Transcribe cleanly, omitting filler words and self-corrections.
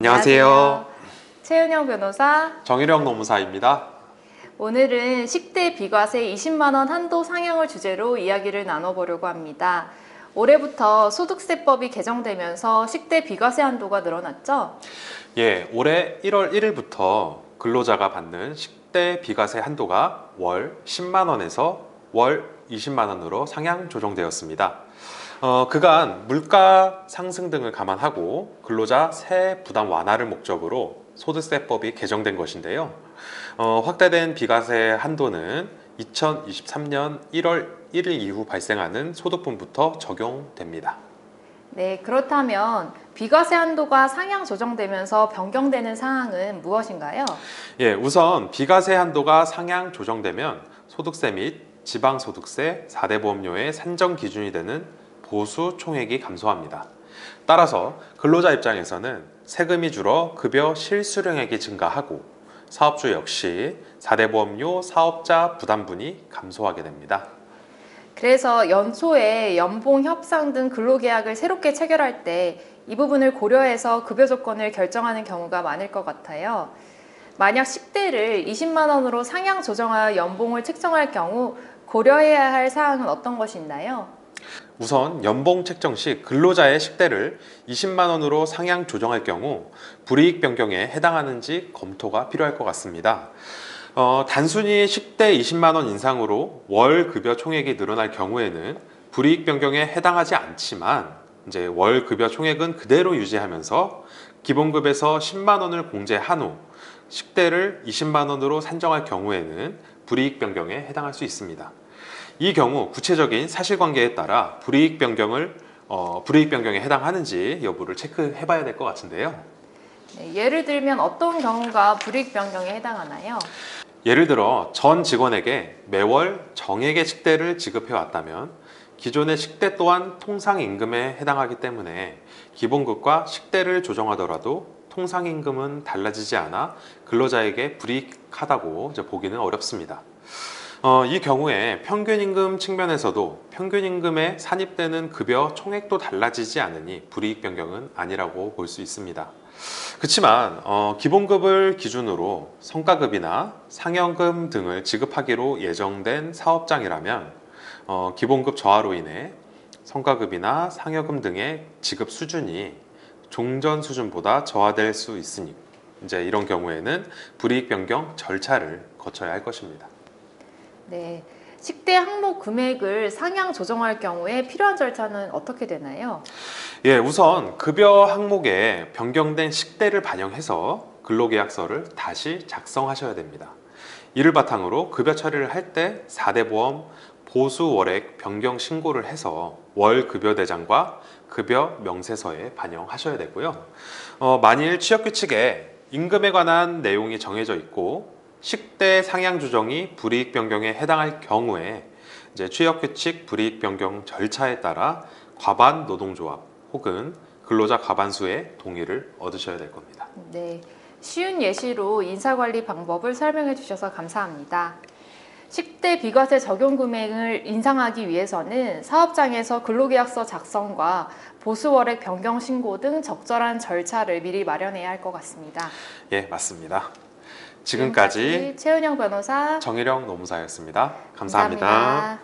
안녕하세요. 최은영 변호사. 정일영 노무사입니다. 오늘은 10대 비과세 20만 원 한도 상향을 주제로 이야기를 나눠보려고 합니다. 올해부터 소득세법이 개정되면서 10대 비과세 한도가 늘어났죠? 예, 올해 1월 1일부터 근로자가 받는 10대 비과세 한도가 월 10만 원에서 월 20만 원으로 상향 조정되었습니다. 그간 물가 상승 등을 감안하고 근로자 세 부담 완화를 목적으로 소득세법이 개정된 것인데요. 확대된 비과세 한도는 2023년 1월 1일 이후 발생하는 소득분부터 적용됩니다. 네, 그렇다면 비과세 한도가 상향 조정되면서 변경되는 사항은 무엇인가요? 예, 우선 비과세 한도가 상향 조정되면 소득세 및 지방소득세, 4대 보험료의 산정 기준이 되는 보수 총액이 감소합니다. 따라서 근로자 입장에서는 세금이 줄어 급여 실수령액이 증가하고 사업주 역시 4대 보험료 사업자 부담분이 감소하게 됩니다. 그래서 연초에 연봉 협상 등 근로계약을 새롭게 체결할 때 이 부분을 고려해서 급여 조건을 결정하는 경우가 많을 것 같아요. 만약 10대를 20만 원으로 상향 조정하여 연봉을 책정할 경우 고려해야 할 사항은 어떤 것이 있나요? 우선 연봉 책정 시 근로자의 10대를 20만 원으로 상향 조정할 경우 불이익 변경에 해당하는지 검토가 필요할 것 같습니다. 단순히 10대 20만 원 인상으로 월 급여 총액이 늘어날 경우에는 불이익 변경에 해당하지 않지만 이제 월 급여 총액은 그대로 유지하면서 기본급에서 10만 원을 공제한 후 10대를 20만 원으로 산정할 경우에는 불이익 변경에 해당할 수 있습니다. 이 경우 구체적인 사실관계에 따라 불이익 변경에 해당하는지 여부를 체크해 봐야 될 것 같은데요. 네, 예를 들면 어떤 경우가 불이익 변경에 해당하나요? 예를 들어 전 직원에게 매월 정액의 식대를 지급해 왔다면 기존의 식대 또한 통상임금에 해당하기 때문에 기본급과 식대를 조정하더라도 통상임금은 달라지지 않아 근로자에게 불이익하다고 보기는 어렵습니다. 이 경우에 평균임금 측면에서도 평균임금에 산입되는 급여 총액도 달라지지 않으니 불이익 변경은 아니라고 볼 수 있습니다. 그렇지만 기본급을 기준으로 성과급이나 상여금 등을 지급하기로 예정된 사업장이라면 기본급 저하로 인해 성과급이나 상여금 등의 지급 수준이 종전 수준보다 저하될 수 있으니 이제 이런 경우에는 불이익 변경 절차를 거쳐야 할 것입니다. 네, 식대 항목 금액을 상향 조정할 경우에 필요한 절차는 어떻게 되나요? 예, 우선 급여 항목에 변경된 식대를 반영해서 근로계약서를 다시 작성하셔야 됩니다. 이를 바탕으로 급여 처리를 할 때 4대 보험 보수 월액 변경 신고를 해서 월 급여 대장과 급여 명세서에 반영하셔야 되고요. 만일 취업규칙에 임금에 관한 내용이 정해져 있고 식대 상향 조정이 불이익 변경에 해당할 경우에 이제 취업규칙 불이익 변경 절차에 따라 과반 노동조합 혹은 근로자 과반수의 동의를 얻으셔야 될 겁니다. 네, 쉬운 예시로 인사관리 방법을 설명해 주셔서 감사합니다. 10대 비과세 적용 금액을 인상하기 위해서는 사업장에서 근로계약서 작성과 보수월액 변경 신고 등 적절한 절차를 미리 마련해야 할 것 같습니다. 예, 맞습니다. 지금까지 최은영 변호사 정일영 노무사였습니다. 감사합니다.